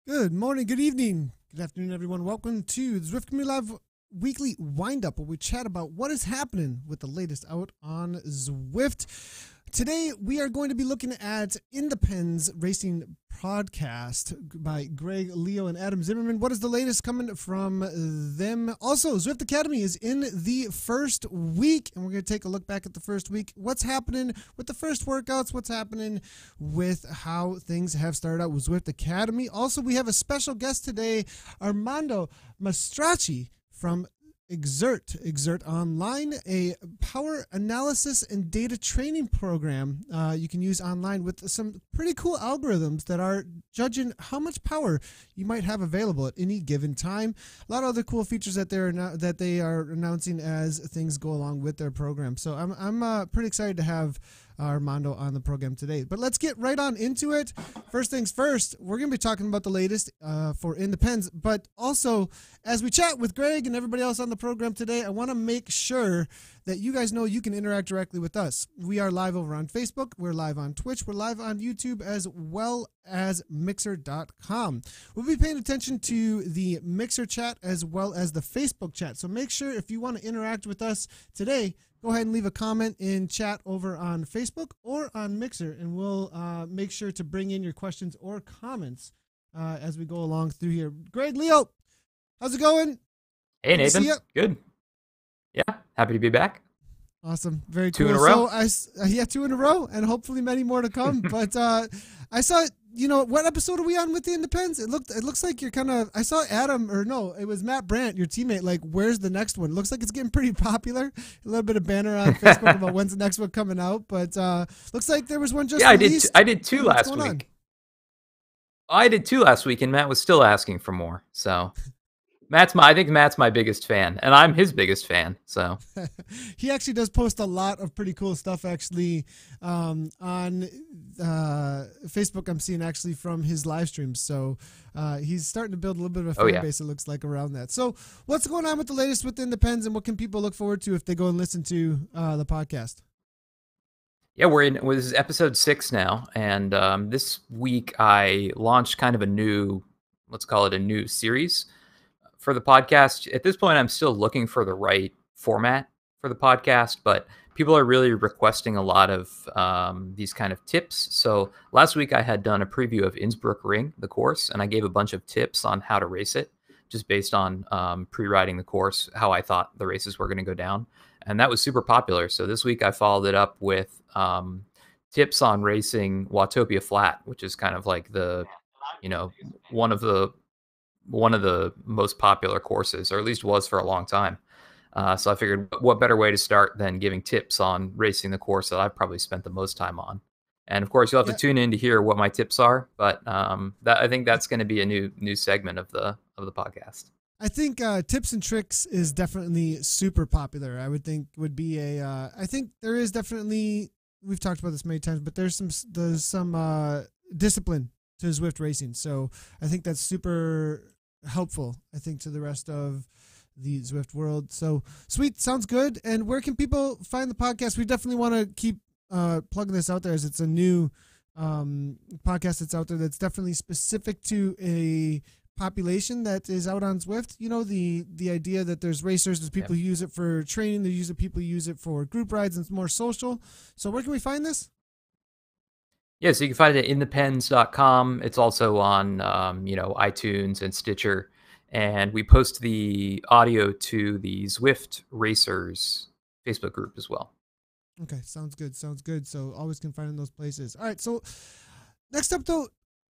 Good morning, good evening, good afternoon, everyone. Welcome to the Zwift Community Live weekly wind-up, where we chat about what is happening with the latest out on Zwift. Today, we are going to be looking at In the Pens Racing podcast by Greg, Leo, and Adam Zimmerman. What is the latest coming from them? Also, Zwift Academy is in the first week, and we're going to take a look back at the first week. What's happening with the first workouts? What's happening with how things have started out with Zwift Academy? Also, we have a special guest today, Armando Mastracci from Exert Online, a power analysis and data training program you can use online with some pretty cool algorithms that are judging how much power you might have available at any given time. A lot of other cool features that they are announcing as things go along with their program. So I'm pretty excited to have Armando on the program today. But let's get right on into it. First things first, we're going to be talking about the latest for In the Pens, but also as we chat with Greg and everybody else on the program today, I want to make sure that you guys know you can interact directly with us. We are live over on Facebook, we're live on Twitch, we're live on YouTube, as well as Mixer.com. We'll be paying attention to the Mixer chat as well as the Facebook chat. So make sure if you want to interact with us today, go ahead and leave a comment in chat over on Facebook or on Mixer, and we'll make sure to bring in your questions or comments as we go along through here. Greg, Leo, how's it going? Hey, Nathan. Good. Yeah, happy to be back. Awesome. Very cool. 2 in a row. So 2 in a row, and hopefully many more to come. But I saw, what episode are we on with the Independence? It looks like you're kind of, I saw Adam, or no, it was Matt Brandt, your teammate, like, where's the next one? Looks like it's getting pretty popular. A little bit of banner on Facebook about when's the next one coming out, but looks like there was one just released. I did two last week. I did 2 last week, and Matt was still asking for more, so... I think Matt's my biggest fan, and I'm his biggest fan. So he actually does post a lot of pretty cool stuff. Actually, on Facebook, I'm seeing actually from his live streams. So he's starting to build a little bit of a fan base. It looks like around that. So what's going on with the latest within the Pens, and what can people look forward to if they go and listen to the podcast? Yeah, this is episode 6 now, and this week I launched kind of a new, let's call it a new series for the podcast. At this point, I'm still looking for the right format for the podcast, but people are really requesting a lot of these kind of tips. So last week I had done a preview of Innsbruck Ring, the course, and I gave a bunch of tips on how to race it, just based on pre-riding the course, how I thought the races were going to go down. And that was super popular. So this week I followed it up with tips on racing Watopia Flat, which is kind of like the, one of the most popular courses, or at least was for a long time. So I figured, what better way to start than giving tips on racing the course that I've probably spent the most time on. And of course, you'll have to tune in to hear what my tips are. But I think that's going to be a new segment of the podcast. I think tips and tricks is definitely super popular. I would think would be I think there is definitely, we've talked about this many times, but there's some discipline to Zwift racing. So I think that's super helpful, I think, to the rest of the Zwift world. So sweet, sounds good. And where can people find the podcast? We definitely want to keep plugging this out there, as it's a new podcast that's out there that's definitely specific to a population that is out on Zwift. The idea that there's racers, there's people who use it for training, people who use it for group rides, and it's more social. So where can we find this? Yeah, so you can find it at inthepens.com. It's also on, iTunes and Stitcher. And we post the audio to the Zwift Racers Facebook group as well. Okay, sounds good. So always can find in those places. All right, so next up, though,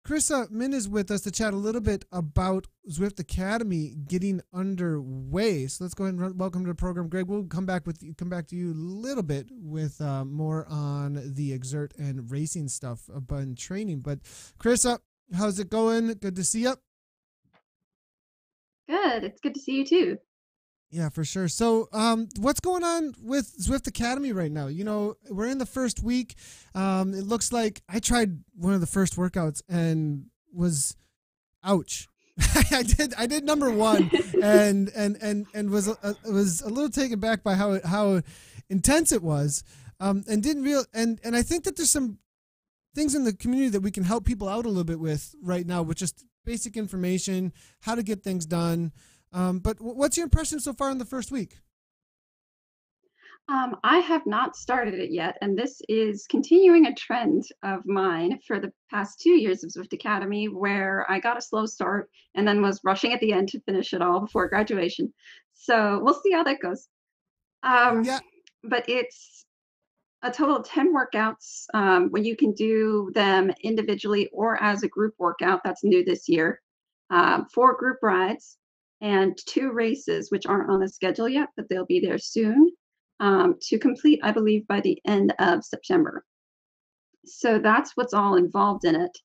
Chris Min is with us to chat a little bit about Zwift Academy getting underway. So let's go ahead and welcome to the program, Greg. We'll come back to you a little bit with more on the Exert and racing stuff about training. But Chris, how's it going? Good to see you. Good. It's good to see you too. Yeah, for sure. So what's going on with Zwift Academy right now? We're in the first week. It looks like I tried one of the first workouts and was ouch. I did number 1 and was a little taken back by how intense it was. And I think that there's some things in the community that we can help people out a little bit with right now, with just basic information, how to get things done. But what's your impression so far in the first week? I have not started it yet, and this is continuing a trend of mine for the past 2 years of Zwift Academy, where I got a slow start and then was rushing at the end to finish it all before graduation. So we'll see how that goes. Yeah. But it's a total of 10 workouts where you can do them individually or as a group workout. That's new this year. 4 group rides and 2 races, which aren't on the schedule yet, but they'll be there soon. To complete, I believe, by the end of September. So that's what's all involved in it.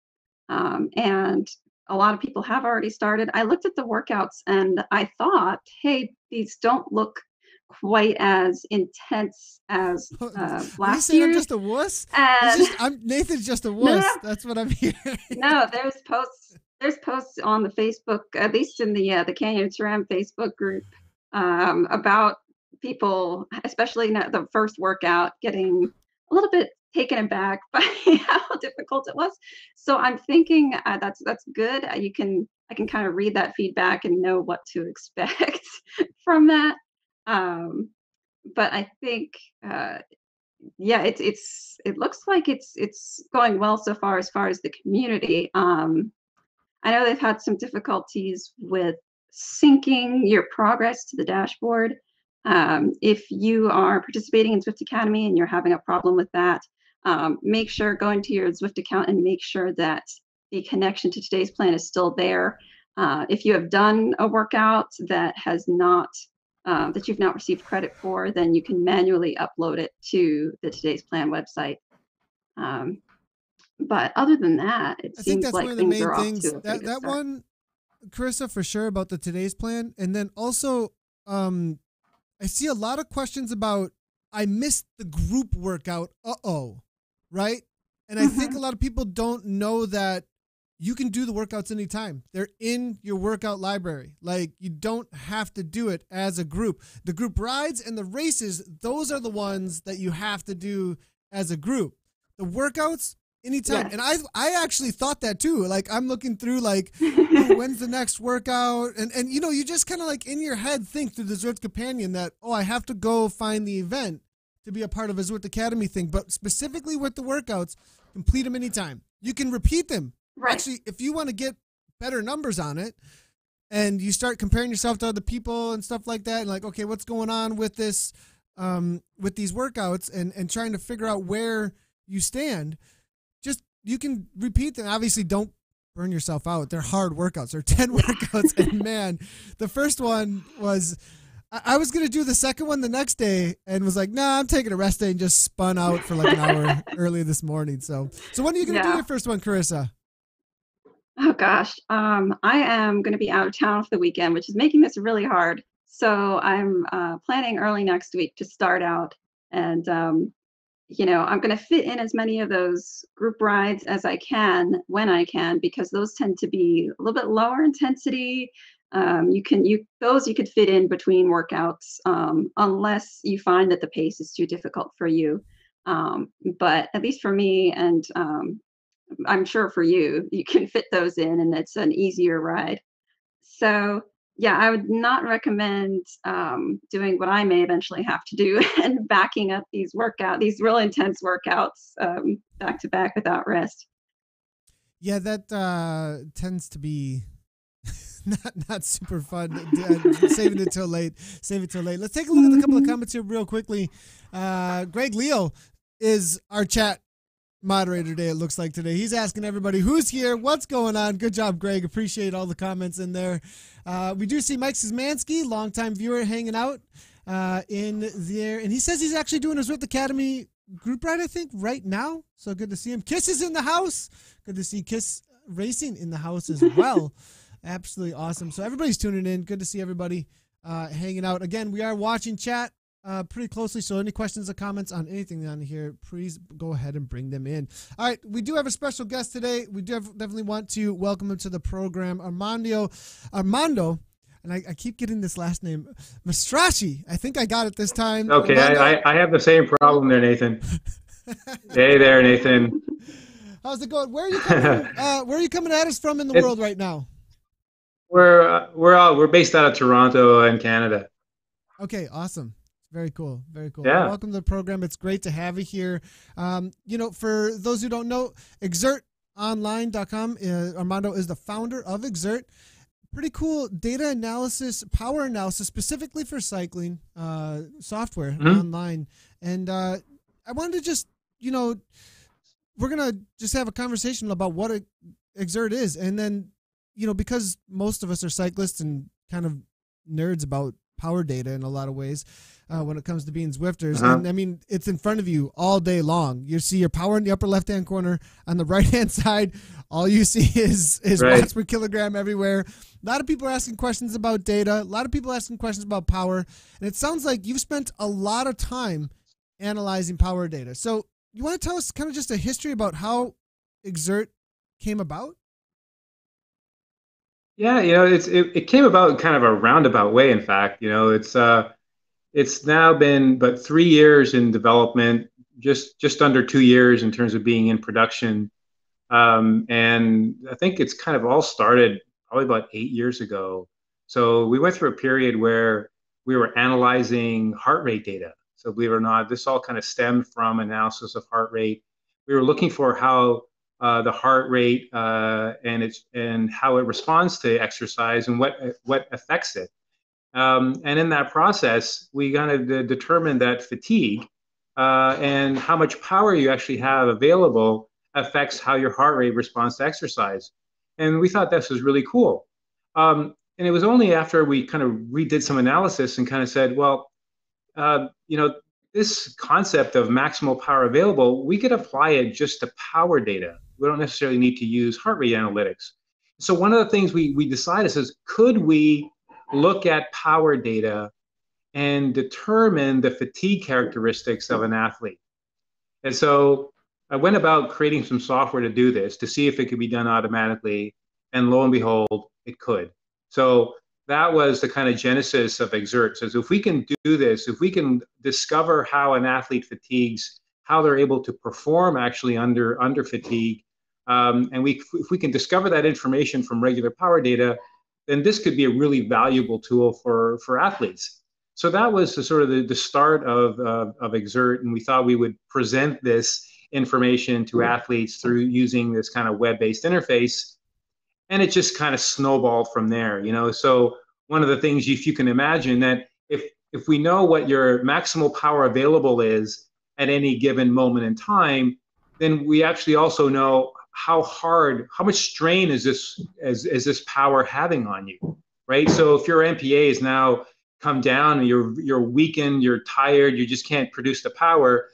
And a lot of people have already started. I looked at the workouts and I thought, hey, these don't look quite as intense as last year. I'm just a wuss? Nathan's just a wuss. No. That's what I'm hearing. No, there's posts on the Facebook, at least in the Canyon SRAM Facebook group, about people, especially the first workout, getting a little bit taken aback by how difficult it was. So I'm thinking that's good. I can kind of read that feedback and know what to expect from that. But I think yeah, it looks like it's going well so far as the community. I know they've had some difficulties with syncing your progress to the dashboard. If you are participating in Zwift Academy and you're having a problem with that, make sure go into your Zwift account and make sure that the connection to today's plan is still there. If you have done a workout that has not that you've not received credit for, then you can manually upload it to the Today's Plan website. But other than that, it seems like things are off to a pretty good start. That one, Carissa, for sure about the Today's Plan, and then also I see a lot of questions about, I missed the group workout, right? And I think a lot of people don't know that you can do the workouts anytime. They're in your workout library. Like, you don't have to do it as a group. The group rides and the races, those are the ones that you have to do as a group. The workouts, anytime. Yes. And I actually thought that too. Like, I'm looking through like, oh, when's the next workout? And you know, you just kind of like in your head think through the Zwift Companion that, oh, I have to go find the event to be a part of a Zwift Academy thing. But specifically with the workouts, complete them anytime. You can repeat them. Right. Actually, if you want to get better numbers on it and you start comparing yourself to other people and stuff like that, and like, okay, what's going on with this, with these workouts and trying to figure out where you stand, just, you can repeat them. Obviously, don't burn yourself out. They're hard workouts. They're 10 workouts. And man, the first one was, I was going to do the second one the next day and was like, nah, I'm taking a rest day, and just spun out for like an hour early this morning. So when are you going to do your first one, Carissa? Oh gosh, I am going to be out of town for the weekend, which is making this really hard. So I'm planning early next week to start out, and you know, I'm going to fit in as many of those group rides as I can when I can, because those tend to be a little bit lower intensity. You could fit in between workouts, unless you find that the pace is too difficult for you. But at least for me, and I'm sure for you, you can fit those in, and it's an easier ride. So yeah, I would not recommend doing what I may eventually have to do and backing up these real intense workouts back to back without rest. Yeah, that tends to be not super fun. Saving it till late. Save it till late. Let's take a look at a couple of comments here real quickly. Greg Leo is our chat moderator today, it looks like today. He's asking everybody who's here, what's going on. Good job, Greg. Appreciate all the comments in there. We do see Mike Szymanski, longtime viewer, hanging out in there. And he says he's actually doing his Zwift Academy group ride, I think, right now. So good to see him. Kiss is in the house. Good to see Kiss Racing in the house as well. Absolutely awesome. So everybody's tuning in. Good to see everybody hanging out. Again, we are watching chat pretty closely, so any questions or comments on anything on here, please go ahead and bring them in. All right, we do have a special guest today. We definitely want to welcome him to the program, Armando, and I keep getting this last name, Mastrashi. I think I got it this time. Okay, I have the same problem there, Nathan. Hey there, Nathan. How's it going? Where are you coming? Where are you coming at us from in the world right now? We're based out of Toronto in Canada. Okay, awesome. Very cool. Very cool. Yeah. Well, welcome to the program. It's great to have you here. For those who don't know, exertonline.com, Armando is the founder of Exert. Pretty cool data analysis, power analysis, specifically for cycling software online. And I wanted to just, we're going to just have a conversation about what Exert is. And then, because most of us are cyclists and kind of nerds about power data in a lot of ways when it comes to being Zwifters. And I mean, it's in front of you all day long. You see your power in the upper left-hand corner. On the right-hand side, all you see is right. watts per kilogram everywhere. A lot of people are asking questions about data. A lot of people are asking questions about power. And it sounds like you've spent a lot of time analyzing power data. So you want to tell us kind of just a history about how Exert came about? Yeah, it came about in kind of a roundabout way. In fact, it's now been but 3 years in development, just under 2 years in terms of being in production, and I think it's kind of all started probably about 8 years ago. So we went through a period where we were analyzing heart rate data. So believe it or not, this all kind of stemmed from analysis of heart rate. We were looking for how the heart rate and how it responds to exercise and what affects it. And in that process, we kind of determined that fatigue and how much power you actually have available affects how your heart rate responds to exercise. And we thought this was really cool. And it was only after we kind of redid some analysis and kind of said, well, this concept of maximal power available, we could apply it just to power data. We don't necessarily need to use heart rate analytics. So one of the things we decided is, could we look at power data and determine the fatigue characteristics of an athlete? And so I went about creating some software to do this, to see if it could be done automatically. And lo and behold, it could. So that was the kind of genesis of Exert. So if we can do this, if we can discover how an athlete fatigues, how they're able to perform actually under fatigue, and if we can discover that information from regular power data, then this could be a really valuable tool for athletes. So that was the start of Exert, and we thought we would present this information to athletes through using this kind of web-based interface. And it just kind of snowballed from there, So one of the things, if you can imagine that if we know what your maximal power available is at any given moment in time, then we actually also know how much strain is this power having on you, right? So if your MPA is now come down and you're weakened, you're tired, you just can't produce the power,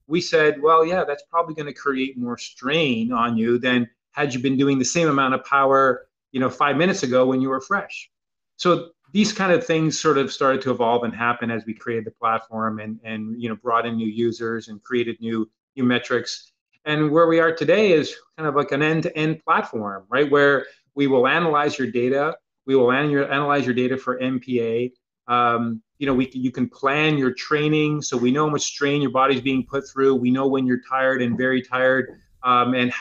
we said, well, yeah, that's probably going to create more strain on you than had you been doing the same amount of power, 5 minutes ago when you were fresh. So these kind of things sort of started to evolve and happen as we created the platform and brought in new users and created new metrics. And where we are today is kind of like an end-to-end platform, right? Where we will analyze your data. We will analyze your data for MPA. You can plan your training, so we know how much strain your body's being put through. We know when you're tired and very tired, and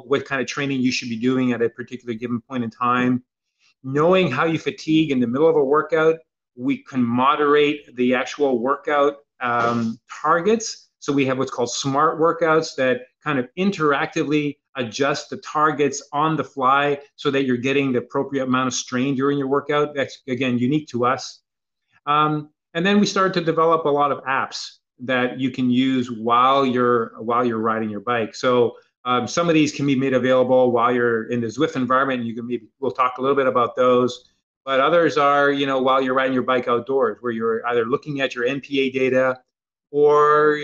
what kind of training you should be doing at a particular given point in time. Knowing how you fatigue in the middle of a workout, we can moderate the actual workout targets. So we have what's called smart workouts that kind of interactively adjust the targets on the fly so that you're getting the appropriate amount of strain during your workout. That's, again, unique to us. And then we started to develop a lot of apps that you can use while you're riding your bike. So some of these can be made available while you're in the Zwift environment. We'll talk a little bit about those. But others are, while you're riding your bike outdoors, where you're either looking at your MPA data, or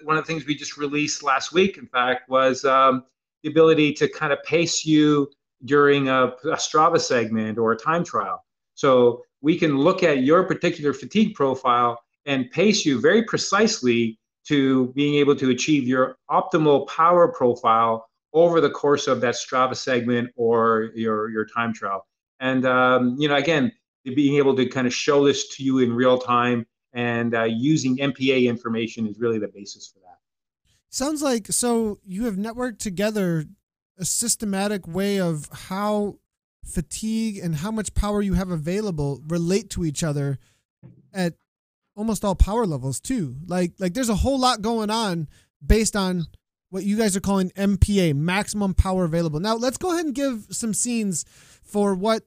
one of the things we just released last week, in fact, was the ability to kind of pace you during a Strava segment or a time trial. So we can look at your particular fatigue profile and pace you very precisely to being able to achieve your optimal power profile over the course of that Strava segment or your time trial. And again, being able to kind of show this to you in real time and using MPA information is really the basis for that. Sounds like, so you have networked together a systematic way of how fatigue and how much power you have available relate to each other at almost all power levels too. Like there's a whole lot going on based on what you guys are calling MPA, maximum power available. Now let's go ahead and give some scenes for what,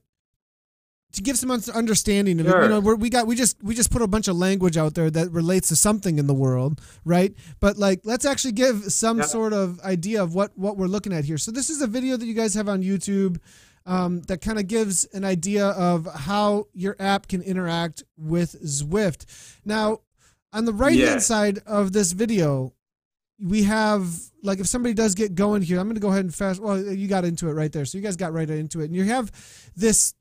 to give some understanding of it. You know, we just put a bunch of language out there that relates to something in the world, right? But like, let's actually give some sort of idea of what we're looking at here. So this is a video that you guys have on YouTube that kind of gives an idea of how your app can interact with Zwift. Now, on the right-hand side of this video, we have, like, if somebody does get going here, I'm going to go ahead and well, you got into it right there. So you guys got right into it. And you have this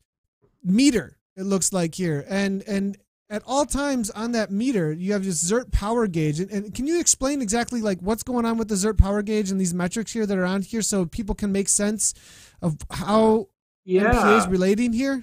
meter, it looks like here, and at all times on that meter you have this Zert power gauge, and can you explain exactly like what's going on with the Zert power gauge and these metrics here that are on here so people can make sense of how MPA is relating here?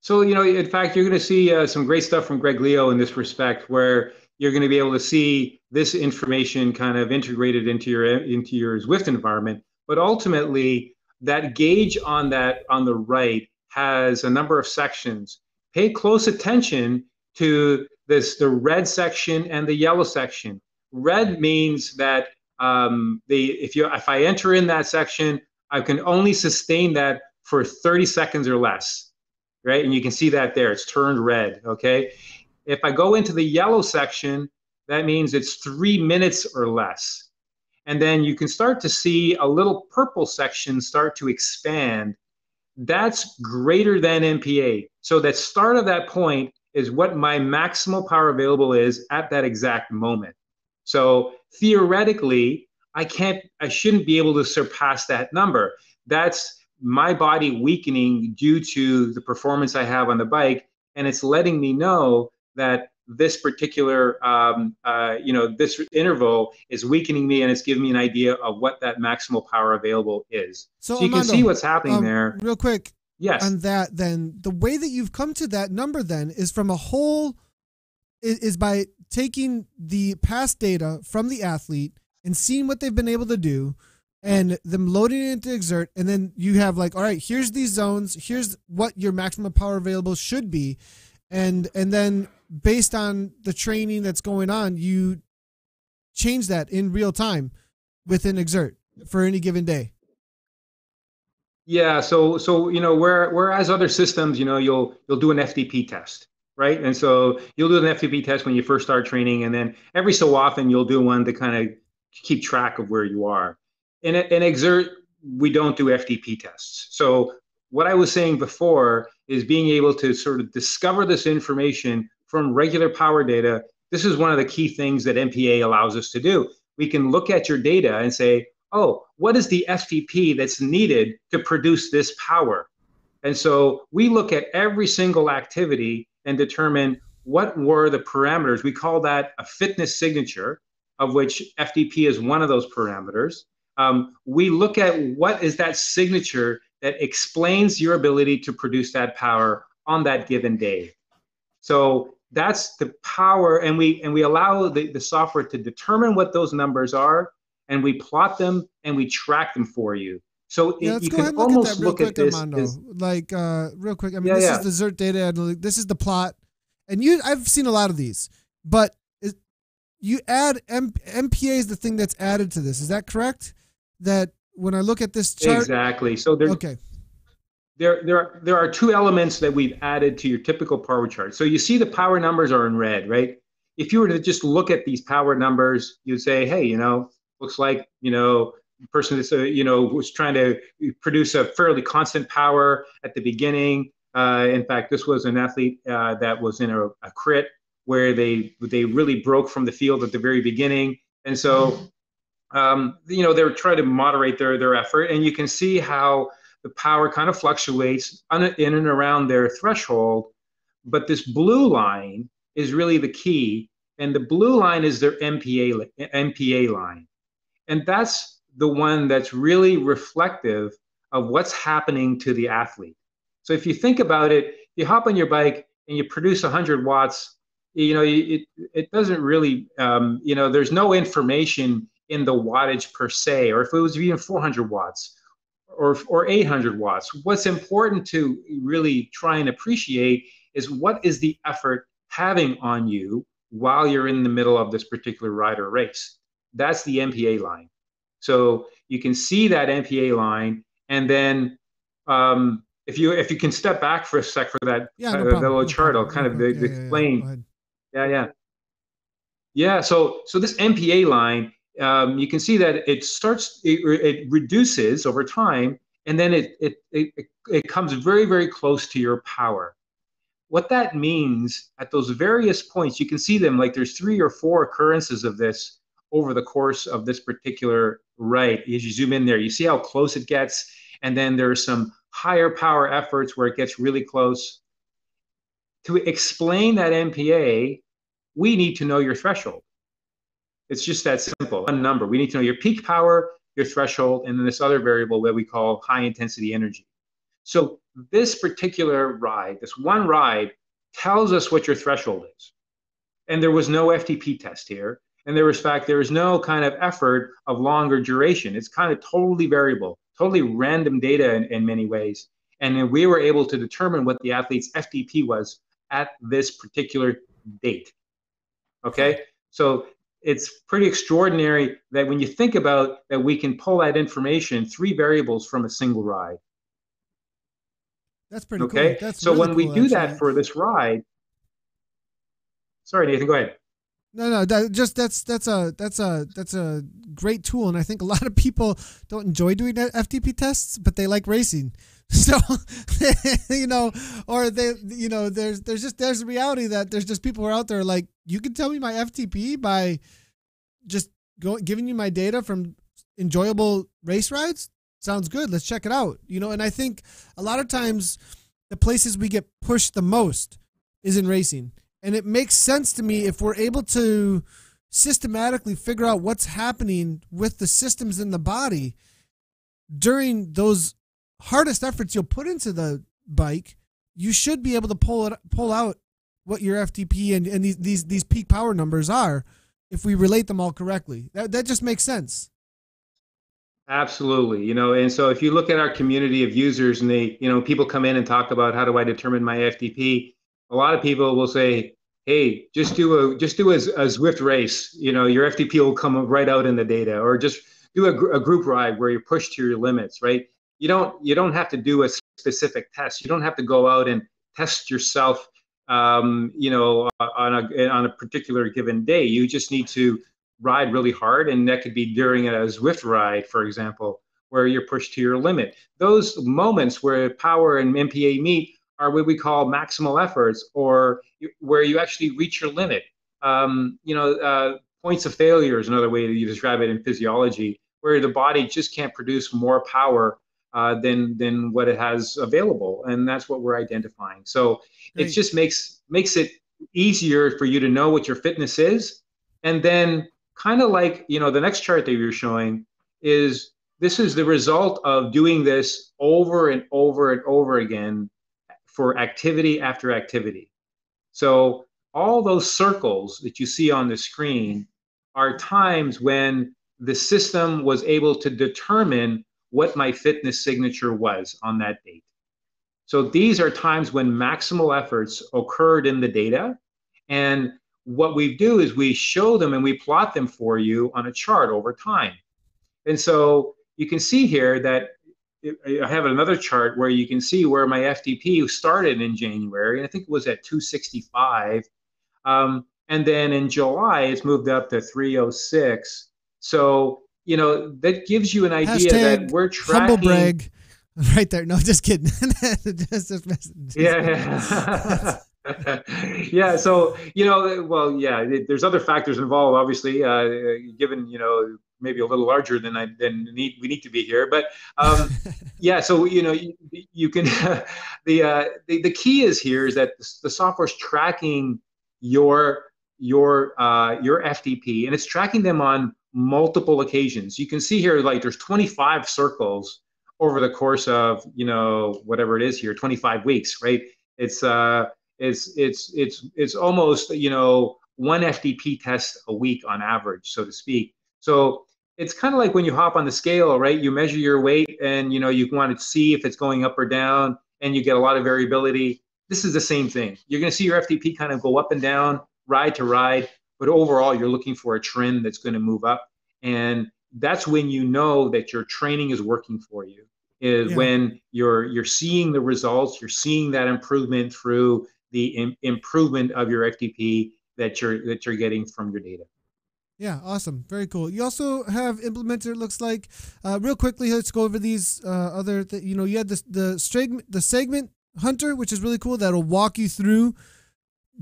So, you know, in fact, you're going to see some great stuff from Greg Leo in this respect, where you're going to be able to see this information kind of integrated into your Zwift environment. But ultimately, that gauge on the right has a number of sections. Pay close attention to the red section and the yellow section. Red means that if I enter in that section, I can only sustain that for 30 seconds or less, right? And you can see that there, it's turned red, okay? If I go into the yellow section, that means it's 3 minutes or less. And then you can start to see a little purple section start to expand. That's greater than MPA. So that start of that point is what my maximal power available is at that exact moment. So theoretically, I shouldn't be able to surpass that number. That's my body weakening due to the performance I have on the bike. And it's letting me know that this particular, this interval is weakening me, and it's giving me an idea of what that maximal power available is. So you Armando, can see what's happening there. Real quick, yes. On that, then the way that you've come to that number then is from is by taking the past data from the athlete and seeing what they've been able to do, and them loading it into Exert, and then you have like, all right, here's these zones, here's what your maximum power available should be, and then based on the training that's going on, you change that in real time within Exert for any given day. Yeah, so you know, whereas other systems, you know, you'll do an FTP test, right? And so you'll do an FTP test when you first start training, and then every so often you'll do one to kind of keep track of where you are. In Exert, we don't do FTP tests. So what I was saying before is being able to sort of discover this information from regular power data. This is one of the key things that MPA allows us to do. We can look at your data and say, oh, what is the FTP that's needed to produce this power? And so we look at every single activity and determine what were the parameters. We call that a fitness signature, of which FTP is one of those parameters. We look at what is that signature that explains your ability to produce that power on that given day. So that's the power, and we allow the software to determine what those numbers are, and we plot them and we track them for you. So you can almost look at this real quick. I mean, this is the Zert data. This is the plot, and I've seen a lot of these, but you add MPA is the thing that's added to this. Is that correct? That when I look at this chart, exactly. So there are two elements that we've added to your typical power chart. So you see the power numbers are in red, right? If you were to just look at these power numbers, you'd say, hey, you know, looks like, you know, the person that's, was trying to produce a fairly constant power at the beginning. In fact, this was an athlete that was in a crit where they really broke from the field at the very beginning. And so, they're trying to moderate their effort. And you can see how the power kind of fluctuates in and around their threshold. But this blue line is really the key. And the blue line is their MPA line. And that's the one that's really reflective of what's happening to the athlete. So if you think about it, you hop on your bike and you produce 100 watts, it doesn't really, there's no information in the wattage per se, or if it was even 400 watts or 800 watts. What's important to really try and appreciate is what is the effort having on you while you're in the middle of this particular ride or race. That's the MPA line. So you can see that MPA line, and then if you can step back for a sec for that that little chart, I'll kind of explain. Yeah. So this MPA line, you can see that it reduces over time, and then it comes very, very close to your power. What that means at those various points, you can see them like there's 3 or 4 occurrences of this over the course of this particular ride. As you zoom in there, you see how close it gets, and then there are some higher power efforts where it gets really close. To explain that MPA, we need to know your threshold. It's just that simple, one number. We need to know your peak power, your threshold, and then this other variable that we call high intensity energy. So this particular ride, this one ride, tells us what your threshold is. And there was no FTP test here. And there is no kind of effort of longer duration. It's kind of totally variable, totally random data in many ways. And then we were able to determine what the athlete's FTP was at this particular date. Okay? So it's pretty extraordinary that when you think about that, we can pull that information, 3 variables from a single ride. That's pretty cool. That's so really when we cool, do actually. that for this ride, sorry, Nathan, go ahead. No, that's a great tool, and I think a lot of people don't enjoy doing FTP tests, but they like racing. So, or there's a reality that there's just people who are out there like, you can tell me my FTP by just giving you my data from enjoyable race rides. Sounds good. Let's check it out. And I think a lot of times the places we get pushed the most is in racing. And it makes sense to me if we're able to systematically figure out what's happening with the systems in the body during those hardest efforts you'll put into the bike. You should be able to pull out what your FTP and these peak power numbers are if we relate them all correctly. That just makes sense. Absolutely. And so if you look at our community of users and they, people come in and talk about how do I determine my FTP, a lot of people will say, hey, just do a Zwift race. Your FTP will come right out in the data, or just do a group ride where you're pushed to your limits, right? You don't have to do a specific test. You don't have to go out and test yourself, on a particular given day. You just need to ride really hard, and that could be during a Zwift ride, for example, where you're pushed to your limit. Those moments where power and MPA meet are what we call maximal efforts, or where you actually reach your limit. Points of failure is another way that you describe it in physiology, where the body just can't produce more power than what it has available, and that's what we're identifying. So Great. It just makes it easier for you to know what your fitness is, and then kind of like the next chart that you're showing is this is the result of doing this over and over and over again for activity after activity. So all those circles that you see on the screen are times when the system was able to determine what my fitness signature was on that date. So these are times when maximal efforts occurred in the data. And what we do is we show them and we plot them for you on a chart over time. And so you can see here that I have another chart where you can see where my FTP started in January, and I think it was at 265. And then in July, it's moved up to 306. So, that gives you an idea that we're tracking. Humble brag right there. No, just kidding. Yeah. Yeah. So, there's other factors involved, obviously, given, maybe a little larger than we need to be here. But yeah, so you can the key is here is that the software is tracking your FTP, and it's tracking them on multiple occasions. You can see here like there's 25 circles over the course of whatever it is here, 25 weeks, right? It's it's almost, you know, one FTP test a week on average, so to speak. So it's kind of like when you hop on the scale, right? You measure your weight and, you know, you want to see if it's going up or down, and you get a lot of variability. This is the same thing. You're going to see your FTP kind of go up and down, ride to ride, but overall you're looking for a trend that's going to move up. And that's when you know that your training is working for you, is when you're seeing the results, you're seeing that improvement through the improvement of your FTP that you're getting from your data. Yeah, awesome. Very cool. You also have implemented, it looks like, real quickly, let's go over these other, you know, you had the segment hunter, which is really cool. That'll walk you through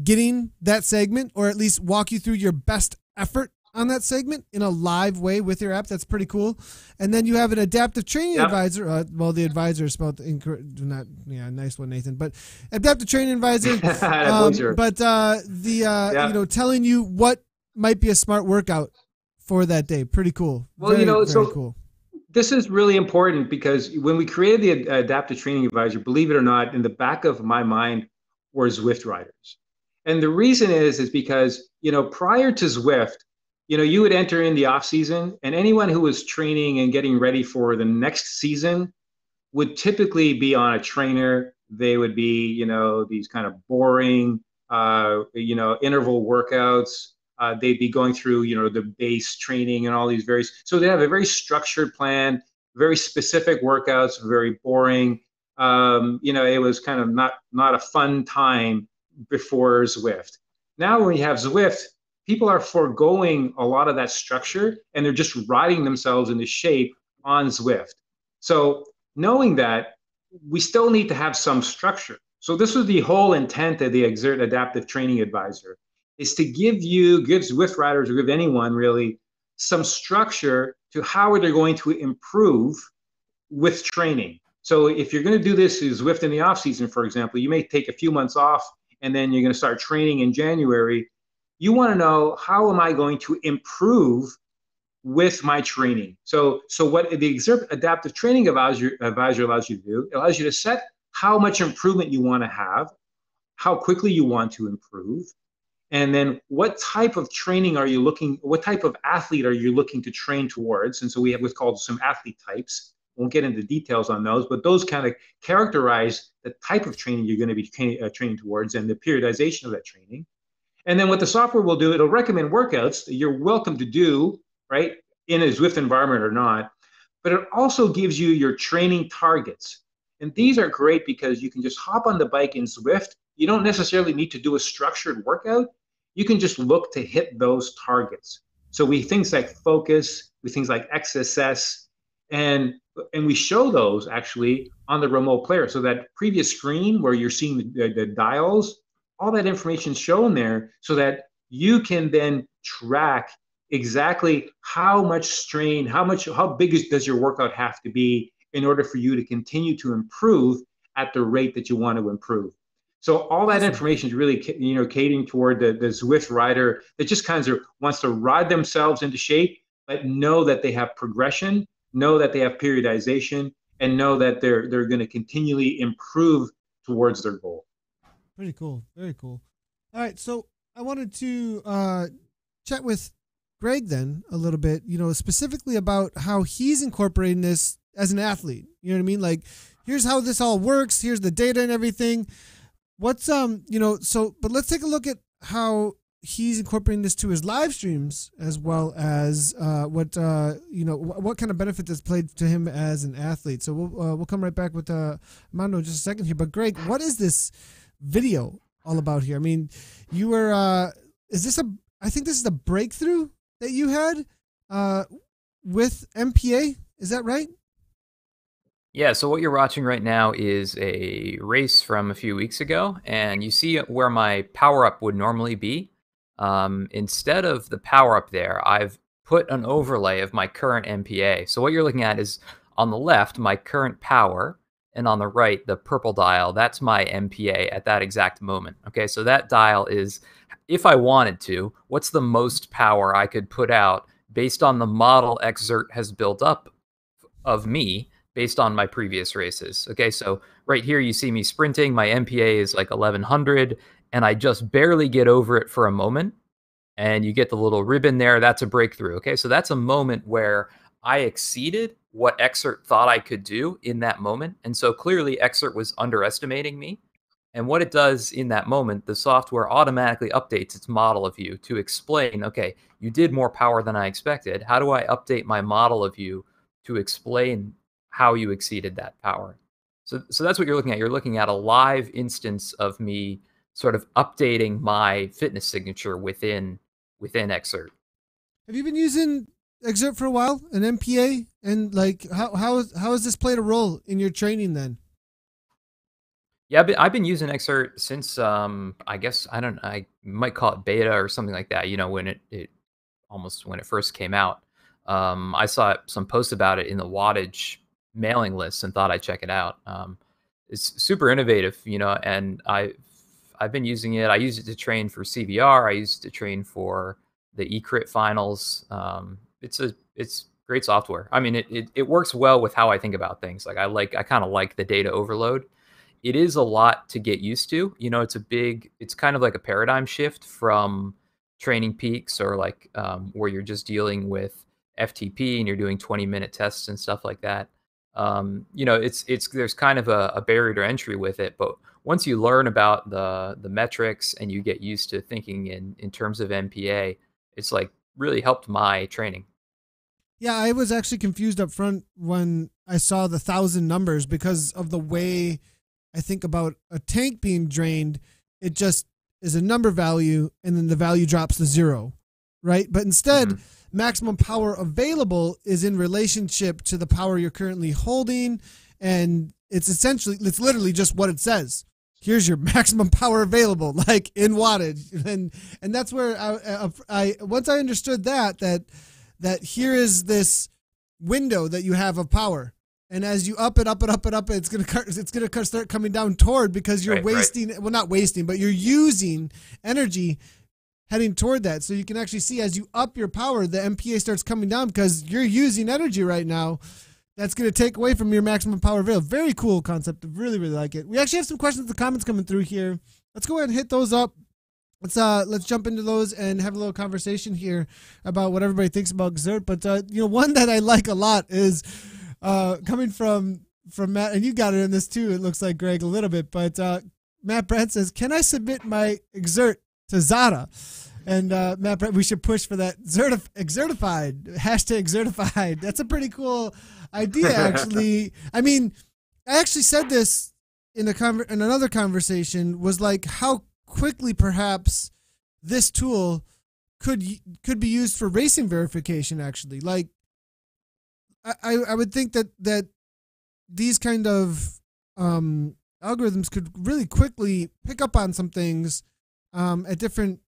getting that segment, or at least walk you through your best effort on that segment in a live way with your app. That's pretty cool. And then you have an adaptive training advisor. Well, the advisor is spelled not, yeah, nice one, Nathan. But adaptive training advisor. But you know, telling you what might be a smart workout for that day. Pretty cool. Well, very, you know, very cool. This is really important because when we created the adaptive training advisor, believe it or not, in the back of my mind were Zwift riders. And the reason is because, you know, prior to Zwift, you know, you would enter in the off season, and anyone who was training and getting ready for the next season would typically be on a trainer. They would be, you know, these kind of boring, you know, interval workouts. They'd be going through, you know, the base training and all these so they have a very structured plan, very specific workouts, very boring. You know, it was kind of not a fun time before Zwift. Now when you have Zwift, people are foregoing a lot of that structure and they're just riding themselves into shape on Zwift. So knowing that, we still need to have some structure. So this was the whole intent of the Exert Adaptive Training Advisor, is to give Zwift riders, or give anyone really, some structure to how they're going to improve with training. So if you're going to do this as Zwift in the off season, for example, you may take a few months off and then you're going to start training in January. You want to know, how am I going to improve with my training? So what the Exert Adaptive Training Advisor allows you to do, it allows you to set how much improvement you want to have, how quickly you want to improve, and then what type of training are you looking, what type of athlete are you looking to train towards? And so we have what's called some athlete types. Won't get into details on those, but those kind of characterize the type of training you're going to be training towards and the periodization of that training. And then what the software will do, it'll recommend workouts that you're welcome to do, right, in a Zwift environment or not. But it also gives you your training targets. And these are great because you can just hop on the bike in Zwift. You don't necessarily need to do a structured workout. You can just look to hit those targets. So we things like focus, we things like XSS, and we show those actually on the remote player. So that previous screen where you're seeing the dials, all that information is shown there so that you can then track exactly how much strain, how big does your workout have to be in order for you to continue to improve at the rate that you want to improve. So all that information is really, you know, catering toward the Zwift rider that just kind of wants to ride themselves into shape, but know that they have progression, know that they have periodization, and know that they're going to continually improve towards their goal. Pretty cool. Very cool. All right. So I wanted to chat with Greg then a little bit, you know, specifically about how he's incorporating this as an athlete. You know what I mean? Like, here's how this all works. Here's the data and everything. What's, you know, so, but let's take a look at how he's incorporating this to his live streams, as well as what, you know, what kind of benefit that's played to him as an athlete. So we'll come right back with Mando in just a second here. But Greg, what is this video all about here? I mean, you were, I think this is a breakthrough that you had with MPA. Is that right? Yeah, so what you're watching right now is a race from a few weeks ago, and you see where my power-up would normally be. Instead of the power-up there, I've put an overlay of my current MPA. So what you're looking at is, on the left, my current power, and on the right, the purple dial, that's my MPA at that exact moment. Okay, so that dial is, if I wanted to, what's the most power I could put out based on the model Exert has built up of me based on my previous races. Okay, so right here you see me sprinting. My MPA is like 1100, and I just barely get over it for a moment. And you get the little ribbon there. That's a breakthrough. Okay, so that's a moment where I exceeded what Exert thought I could do in that moment. And so clearly Exert was underestimating me. And what it does in that moment, the software automatically updates its model of you to explain, okay, you did more power than I expected. How do I update my model of you to explain how you exceeded that power? So that's what you're looking at. You're looking at a live instance of me sort of updating my fitness signature within Exert. Have you been using Exert for a while, an MPA, and like how has this played a role in your training then? Yeah, I've been using Exert since I guess I might call it beta or something like that. You know, when it almost when it first came out. I saw some posts about it in the wattage mailing list and thought I'd check it out. It's super innovative, you know, and I've been using it. I use it to train for CBR. I use it to train for the eCrit finals. It's great software. I mean, it works well with how I think about things. Like I kind of like the data overload. It is a lot to get used to. You know, it's kind of like a paradigm shift from training peaks or like where you're just dealing with FTP and you're doing 20-minute tests and stuff like that. You know, there's kind of a barrier to entry with it, but once you learn about the metrics and you get used to thinking in terms of MPA, it's like really helped my training. Yeah, I was actually confused up front when I saw the 1,000 numbers because of the way I think about a tank being drained. It just is a number value and then the value drops to 0, right? But instead, maximum power available is in relationship to the power you're currently holding, and it's literally just what it says. Here's your maximum power available, like in wattage, and that's where I once I understood that here is this window that you have of power, and as you up it, it's gonna start coming down toward because you're wasting. Well, not wasting, but you're using energy heading toward that. So you can actually see as you up your power, the MPA starts coming down because you're using energy right now. That's going to take away from your maximum power available. Very cool concept. I really, really like it. We actually have some questions in the comments coming through here. Let's go ahead and hit those up. Let's jump into those and have a little conversation here about what everybody thinks about Exert. But you know, one that I like a lot is coming from Matt, and you got it in this too. It looks like Greg a little bit, but Matt Brand says, "Can I submit my Exert to Zada?" And Matt Brand, we should push for that Exertified #Exertified. That's a pretty cool idea, actually. I mean, I actually said this in another conversation, was like how quickly perhaps this tool could be used for racing verification. Actually, like I would think that these kind of algorithms could really quickly pick up on some things at different.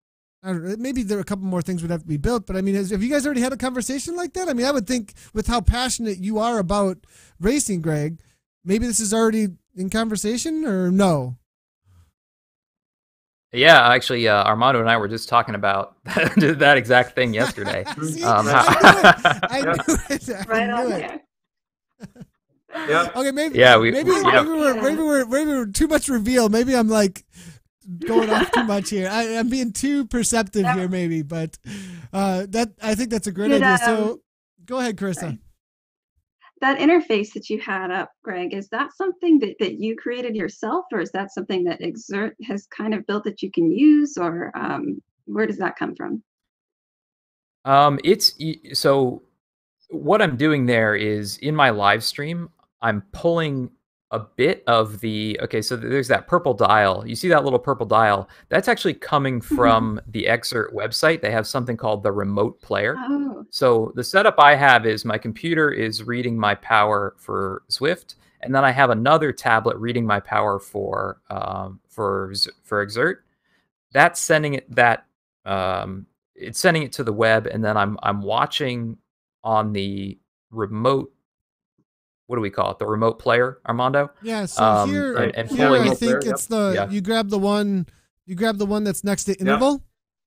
I don't know, maybe there are a couple more things would have to be built, but I mean, have you guys already had a conversation like that? I mean, I would think with how passionate you are about racing, Greg, maybe this is already in conversation, or no? Yeah, actually, Armando and I were just talking about that exact thing yesterday. See, I knew it. Right on there. Yeah. Okay, maybe. Yeah, maybe we're too much reveal. Maybe I'm like going off too much here. I'm being too perceptive here, maybe, but I think that's a great idea. So go ahead, Carissa. Sorry. That interface that you had up, Greg, is that something that you created yourself, or is that something that Exert has kind of built that you can use, or where does that come from? So what I'm doing there is in my live stream, I'm pulling a bit of so there's that purple dial. You see that little purple dial? That's actually coming from the Exert website. They have something called the remote player. Oh. So the setup I have is my computer is reading my power for Zwift, and then I have another tablet reading my power for Exert. That's sending it it's sending it to the web, and then I'm watching on the remote. What do we call it? The remote player, Armando? Yeah. So here I think it's you grab the one that's next to interval. Yep.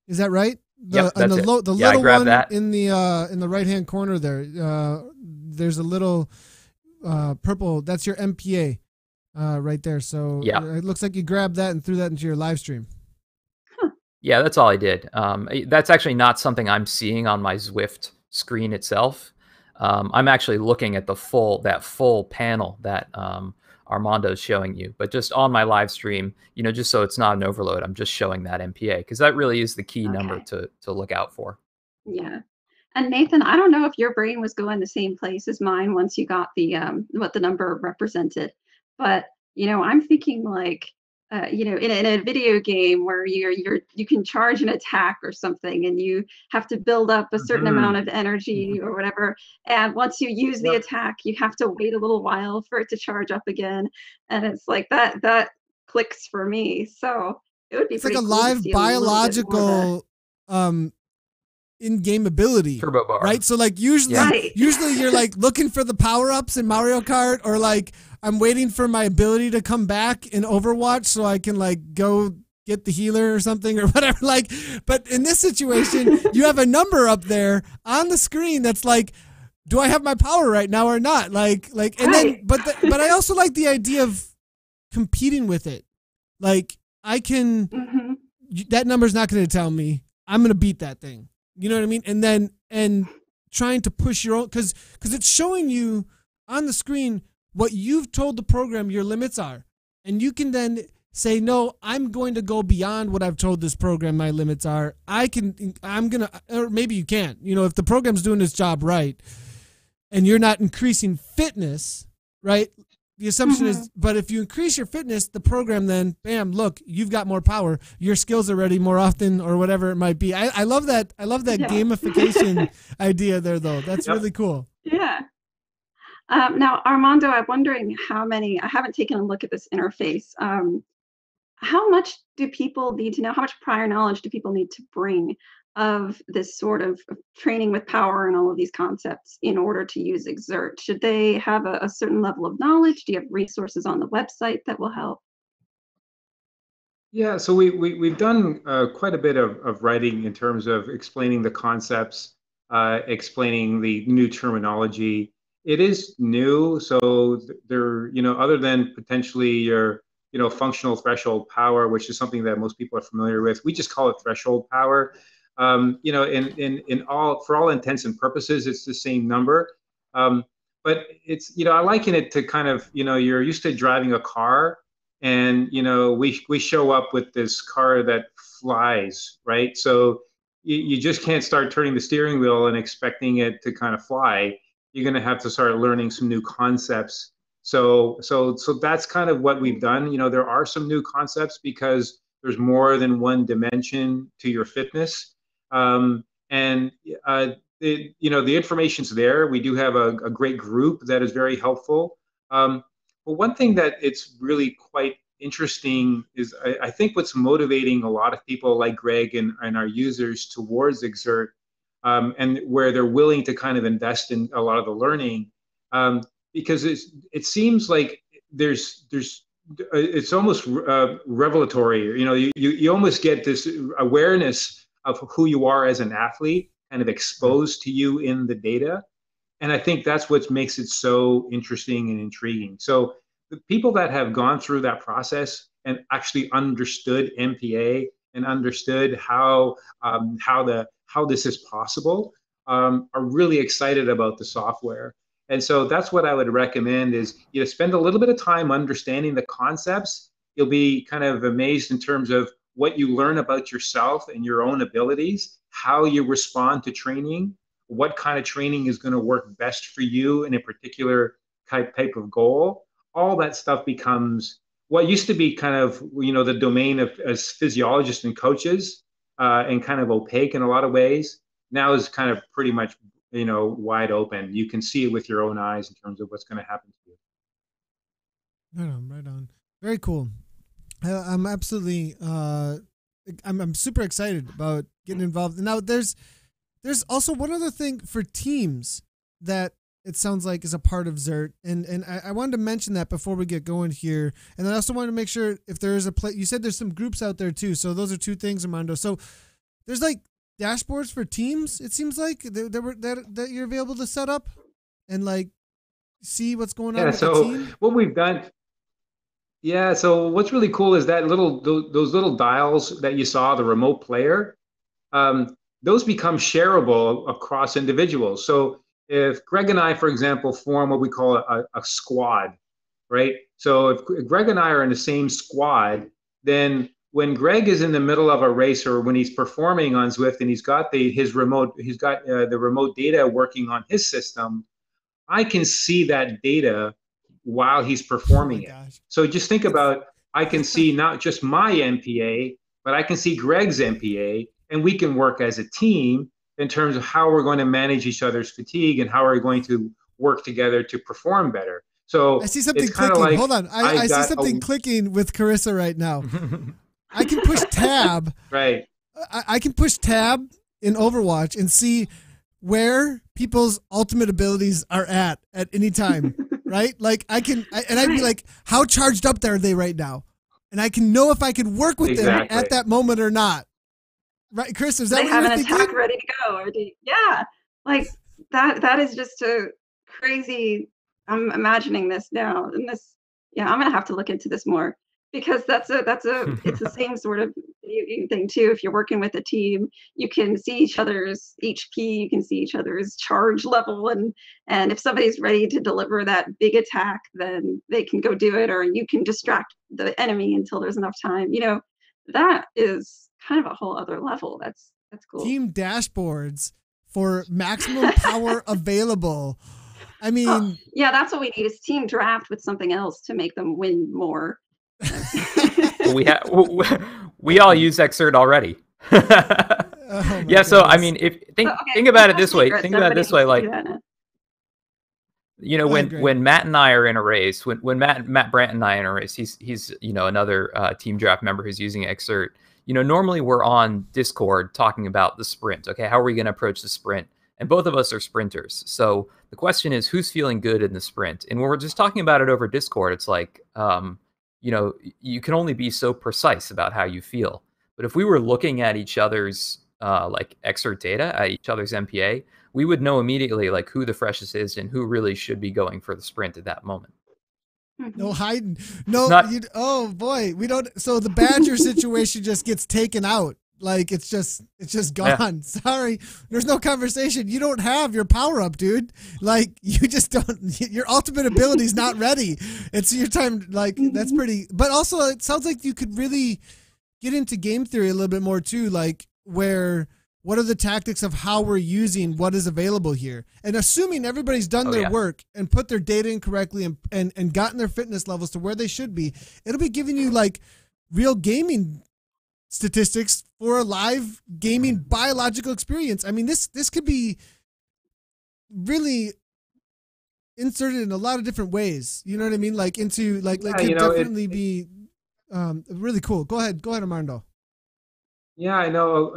Is that right? Yep, that's the it. Little one that in the right hand corner there. There's a little. purple, that's your MPA right there. So Yeah. it looks like you grabbed that and threw that into your live stream. Yeah, that's all I did. That's actually not something I'm seeing on my Zwift screen itself. I'm actually looking at that full panel that Armando's showing you, but just on my live stream, just so it's not an overload, I'm just showing that MPA because that really is the key number to look out for. Yeah. And Nathan, I don't know if your brain was going the same place as mine once you got the what the number represented, but I'm thinking like in a video game where you can charge an attack or something, and you have to build up a certain amount of energy or whatever, and once you use the attack, you have to wait a little while for it to charge up again, and it's like that clicks for me. So it would be it's like pretty a cool live to see biological in-game ability, turbo bar, right? So like usually you're like looking for the power-ups in Mario Kart, or like I'm waiting for my ability to come back in Overwatch so I can like go get the healer or something or whatever. Like, but in this situation, you have a number up there on the screen that's like, do I have my power right now or not? And then, but I also like the idea of competing with it. Like I can, that number's not going to tell me I'm going to beat that thing. You know what I mean? And trying to push your own, because it's showing you on the screen what you've told the program your limits are. And you can then say, no, I'm going to go beyond what I've told this program my limits are. Or maybe you can't. If the program's doing its job right and you're not increasing fitness, right? The assumption is, but if you increase your fitness, the program then, bam, look, you've got more power. Your skills are ready more often, or whatever it might be. I love that. I love that gamification idea there, though. That's really cool. Yeah. Now, Armando, I'm wondering I haven't taken a look at this interface. How much do people need to know? How much prior knowledge do people need to bring of this sort of training with power and all of these concepts in order to use Exert? Should they have a certain level of knowledge? Do you have resources on the website that will help? Yeah, so we've done quite a bit of writing in terms of explaining the concepts, explaining the new terminology. It is new, so there, other than potentially your, functional threshold power, which is something that most people are familiar with. We just call it threshold power. For all intents and purposes, it's the same number. But it's, I liken it to kind of, you're used to driving a car, and we show up with this car that flies, right? So you just can't start turning the steering wheel and expecting it to kind of fly. You're going to have to start learning some new concepts. So that's kind of what we've done. There are some new concepts because there's more than one dimension to your fitness. The information's there. We do have a great group that is very helpful. But one thing that it's really quite interesting is I think what's motivating a lot of people like Greg and our users towards Exert, and where they're willing to kind of invest in a lot of the learning, because it seems like it's almost revelatory. You almost get this awareness of who you are as an athlete kind of exposed to you in the data. And I think that's what makes it so interesting and intriguing. So the people that have gone through that process and actually understood MPA and understood how this is possible are really excited about the software. And so that's what I would recommend is spend a little bit of time understanding the concepts. You'll be kind of amazed in terms of what you learn about yourself and your own abilities, how you respond to training, what kind of training is going to work best for you in a particular type of goal. All that stuff becomes what used to be kind of, the domain of as physiologists and coaches, and kind of opaque in a lot of ways. Now is kind of pretty much, wide open. You can see it with your own eyes in terms of what's going to happen to you. Right on. Very cool. I'm absolutely, I'm super excited about getting involved. Now there's also one other thing for teams that it sounds like is a part of Xert. And I wanted to mention that before we get going here. And then I also wanted to make sure if there is you said there's some groups out there too. So those are two things, Armando. So there's like dashboards for teams. It seems like that you're available to set up and like see what's going on Yeah. with the So team? what we've done. Yeah. So what's really cool is that those little dials that you saw, the remote player. Those become shareable across individuals. So if Greg and I, for example, form what we call a squad, right? So if Greg and I are in the same squad, then when Greg is in the middle of a race or when he's performing on Zwift and he's got the remote data working on his system, I can see that data while he's Oh my performing it. gosh. So just think about, I can see not just my MPA, but I can see Greg's MPA, and we can work as a team in terms of how we're going to manage each other's fatigue and how we're going to work together to perform better. I So see it's something kind of clicking. like Hold on. I I see got something a clicking with Carissa right now. I can push tab. right. I can push tab in Overwatch and see where people's ultimate abilities are at any time, right? Like I'd be like, how charged up are they right now? And I can know if I could work with them Exactly. at that moment or not. Right, Chris, is that They what have you're an thinking? attack ready to go, or yeah, like that is just a crazy. I'm imagining this now, and this, yeah, I'm gonna have to look into this more because it's the same sort of thing too. If you're working with a team, you can see each other's HP, you can see each other's charge level, and if somebody's ready to deliver that big attack, then they can go do it, or you can distract the enemy until there's enough time. That is kind of a whole other level. That's cool. Team dashboards for maximum power available. I mean, yeah, that's what we need is team draft with something else to make them win more. We all use Xrd already. oh Yeah, so I goodness. mean, think about it this way. Secrets. Think about it this way, Everybody like, needs to do that now. you know, Go ahead, Greg. when Matt and I are in a race, when Matt Brandt and I are in a race, he's another team draft member who's using Xrd. Normally we're on Discord talking about the sprint. Okay, how are we going to approach the sprint? And both of us are sprinters. So the question is, who's feeling good in the sprint? And when we're just talking about it over Discord, it's like, you can only be so precise about how you feel. But if we were looking at each other's like Xrd data, at each other's MPA, we would know immediately like who the freshest is and who really should be going for the sprint at that moment. No hiding. No, not- oh boy, we don't. So the Badger situation just gets taken out. Like it's just gone. Yeah. Sorry, there's no conversation. You don't have your power up, dude. Like you just don't. Your ultimate ability is not ready. It's your time. Like that's pretty. But also, it sounds like you could really get into game theory a little bit more too. Like what are the tactics of how we're using what is available here? And assuming everybody's done their work and put their data in correctly and gotten their fitness levels to where they should be, it'll be giving you like real gaming statistics for a live gaming biological experience. I mean, this could be really inserted in a lot of different ways. You know what I mean? Like into could definitely be really cool. Go ahead, Armando. Yeah, I know.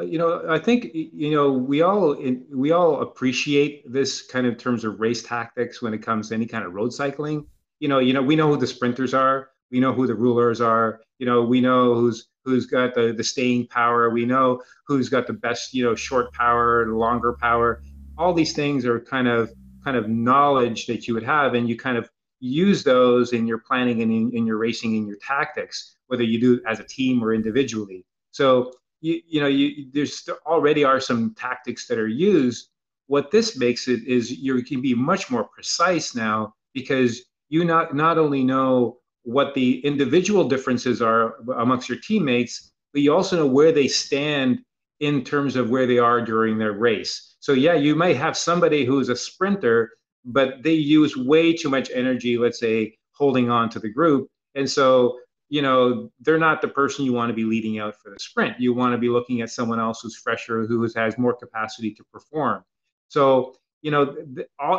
I think we all appreciate this kind of terms of race tactics when it comes to any kind of road cycling. We know who the sprinters are. We know who the rulers are. We know who's got the staying power. We know who's got the best short power, longer power. All these things are kind of knowledge that you would have, and you kind of use those in your planning and in your racing and your tactics, whether you do it as a team or individually. So there's already are some tactics that are used. What this makes it is you can be much more precise now because you not only know what the individual differences are amongst your teammates, but you also know where they stand in terms of where they are during their race. So yeah, you might have somebody who's a sprinter, but they use way too much energy, let's say, holding on to the group. And so they're not the person you want to be leading out for the sprint. You want to be looking at someone else who's fresher, who has more capacity to perform. So,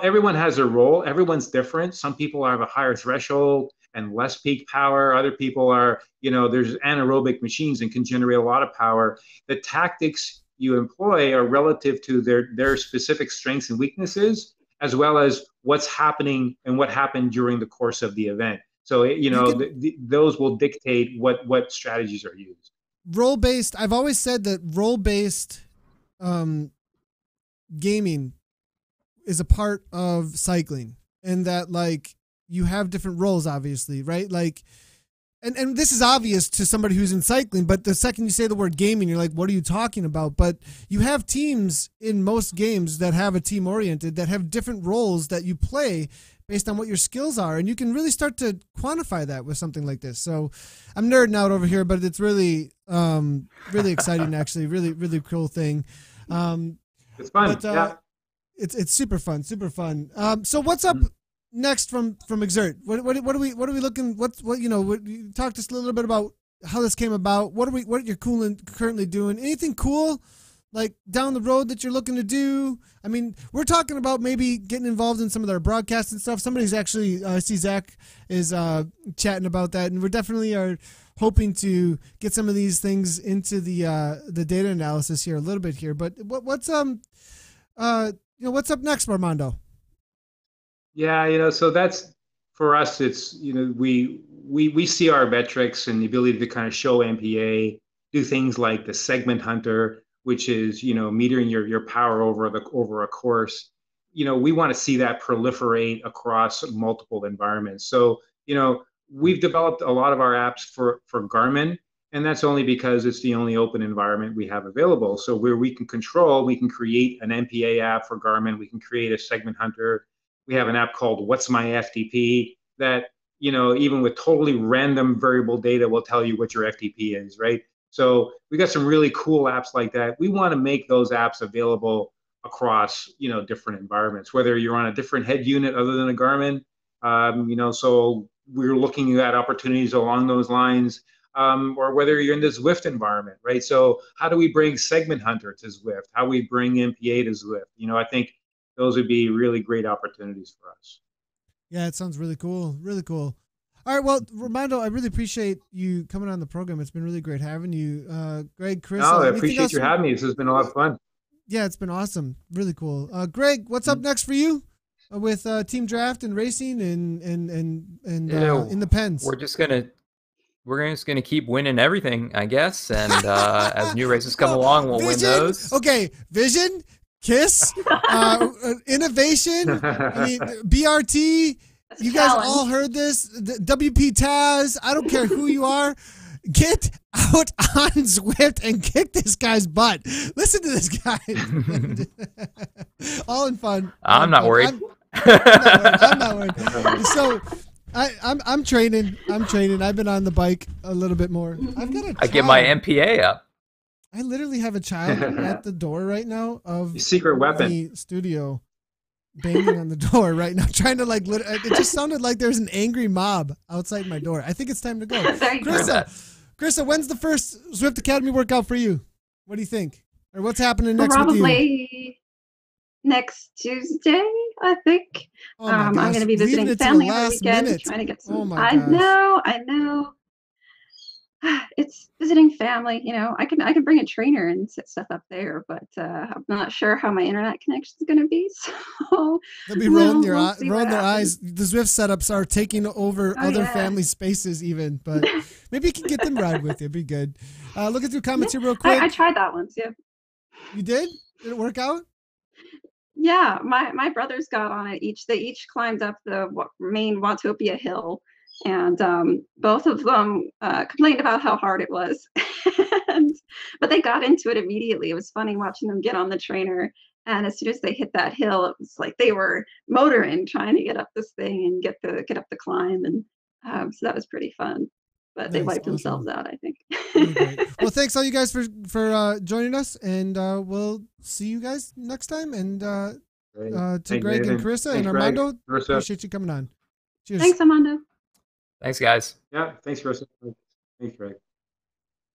everyone has a role. Everyone's different. Some people have a higher threshold and less peak power. Other people are, there's anaerobic machines and can generate a lot of power. The tactics you employ are relative to their specific strengths and weaknesses, as well as what's happening and what happened during the course of the event. So, those will dictate what strategies are used. Role-based, I've always said that role-based gaming is a part of cycling. and that like you have different roles, obviously, right? Like, and this is obvious to somebody who's in cycling, but the second you say the word gaming, you're like, what are you talking about? But you have teams in most games that have a team oriented, that have different roles that you play based on what your skills are. And you can really start to quantify that with something like this. So I'm nerding out over here, but it's really, really exciting, actually. Really, really cool thing. It's fun. Yeah. It's super fun, super fun. So what's up next from Exert? What are we looking? You talk to us a little bit about how this came about. What you're currently doing? Anything cool like down the road that you're looking to do? I mean, we're talking about maybe getting involved in some of their broadcasts and stuff. Somebody's actually, I see Zach is chatting about that, and we definitely are hoping to get some of these things into the data analysis here a little bit here. But what's up next, Armando? Yeah, so that's for us. It's we see our metrics and the ability to kind of show MPA, do things like the segment hunter, which is metering your power over a course. We want to see that proliferate across multiple environments. So we've developed a lot of our apps for Garmin, and that's only because it's the only open environment we have available. So where we can create an MPA app for Garmin. We can create a segment hunter. We have an app called What's My FTP that, even with totally random variable data will tell you what your FTP is, right? So we got some really cool apps like that. We want to make those apps available across, different environments, whether you're on a different head unit other than a Garmin, so we're looking at opportunities along those lines, or whether you're in the Zwift environment, right? So how do we bring Segment Hunter to Zwift? How we bring MPA to Zwift? I think those would be really great opportunities for us. Yeah, it sounds really cool. Really cool. All right, well, Armando, I really appreciate you coming on the program. It's been really great having you. Greg, Chris. I appreciate you having me. This has been a lot of fun. Yeah, it's been awesome. Really cool. Greg, what's up next for you with Team Draft and racing and in the pens? We're just gonna keep winning everything, I guess. And as new races come along, we'll win those. Okay, Vision, KISS, innovation. I mean, BRT. You guys all heard this. The WP Taz. I don't care who you are. Get out on Zwift and kick this guy's butt. Listen to this guy. All in fun. I'm not worried. I'm not worried. So I'm training. I've been on the bike a little bit more. I get my MPA up. I literally have a child at the door right now of your secret weapon. The studio, banging on the door right now, trying to it just sounded like there's an angry mob outside my door. I think it's time to go. Krista, when's the first Zwift Academy workout for you? What do you think? Or what's happening next with you? Probably next Tuesday, I think. I'm going to be visiting family over the weekend, trying to get some. I know. It's visiting family. I can bring a trainer and set stuff up there, but I'm not sure how my internet connection is going to be. So they'll be rolling their eyes. The Zwift setups are taking over other family spaces, even. But maybe you can get them ride with you. It'd be good. Looking through comments here real quick. I tried that once. Yeah. You did? Did it work out? Yeah, my brothers got on it. They each climbed up the main Watopia hill. And both of them complained about how hard it was. But they got into it immediately. It was funny watching them get on the trainer. And as soon as they hit that hill, it was like they were motoring, trying to get up this thing and get up the climb. And so that was pretty fun. But they wiped themselves out, I think. Really well, thanks all you guys for joining us. And we'll see you guys next time. And to Greg and Carissa and Armando, appreciate you coming on. Cheers. Thanks, Armando. Thanks, guys. Yeah, thanks, Carissa. Thanks, Greg.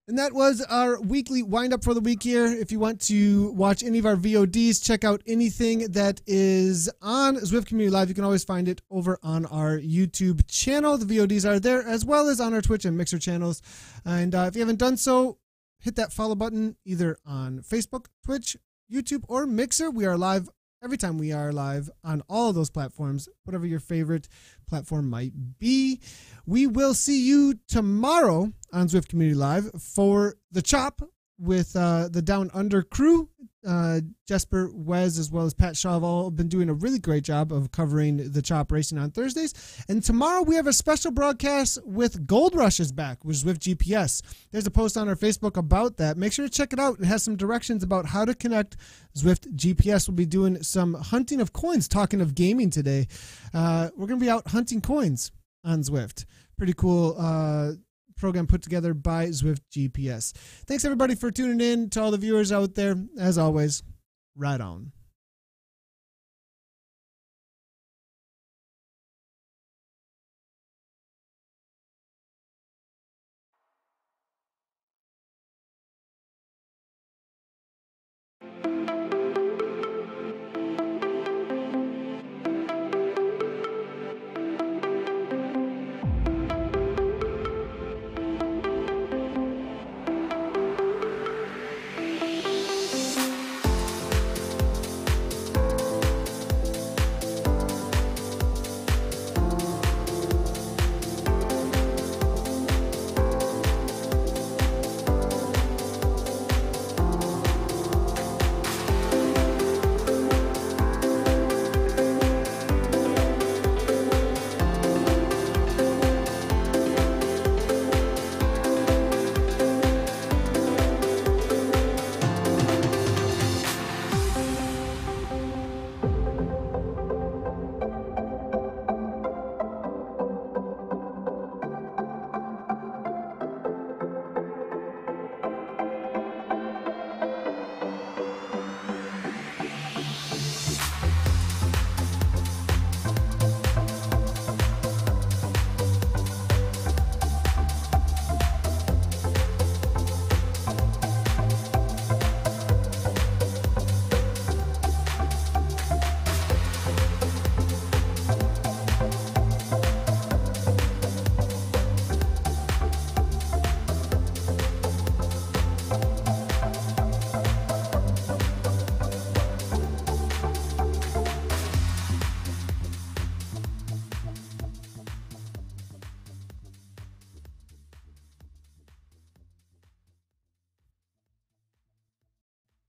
And that was our weekly wind-up for the week here. If you want to watch any of our VODs, check out anything that is on Zwift Community Live. You can always find it over on our YouTube channel. The VODs are there, as well as on our Twitch and Mixer channels. And if you haven't done so, hit that follow button either on Facebook, Twitch, YouTube, or Mixer. We are live every time we are live on all of those platforms, whatever your favorite platform might be. We will see you tomorrow on Zwift Community Live for the chop with the Down Under crew. Jesper, Wes, as well as Pat Shaw have all been doing a really great job of covering the chop racing on Thursdays. And tomorrow we have a special broadcast with Gold Rush is back with Zwift GPS. There's a post on our Facebook about that. Make sure to check it out. It has some directions about how to connect Zwift GPS. We'll be doing some hunting of coins, talking of gaming today. We're going to be out hunting coins on Zwift. Pretty cool program put together by Zwift GPS. Thanks everybody for tuning in. To all the viewers out there, as always, ride on.